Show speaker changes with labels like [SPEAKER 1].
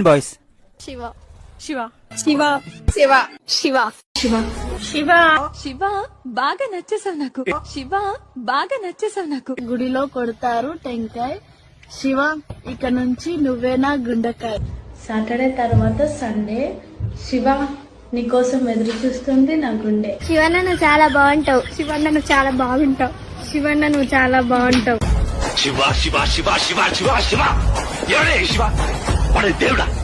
[SPEAKER 1] Boys.
[SPEAKER 2] Shiva
[SPEAKER 3] Shiva
[SPEAKER 2] Shiva Shiva Shiva Shiva
[SPEAKER 3] Shiva Shiva బాగా నచ్చేసావు నాకు. శివ బాగా నచ్చేసావు నాకు.
[SPEAKER 2] గుడిలో కొడతారు టెంకాయ్. శివ ఇక నుంచి నువ్వే నా గుండెకాయ్. సాటర్డే తర్వాత సండే. శివ నీకోసం ఎదురు చూస్తుంది నా గుండె.
[SPEAKER 4] శివన్న నువ్వు చాలా బాగుంటావు. శివన్న నువ్వు చాలా బాగుంటావు. శివన్న నువ్వు చాలా బాగుంటావు.
[SPEAKER 5] శివ శివ శివ శివ శివ శివ ఎవడే శివ వాడే దేవుడా.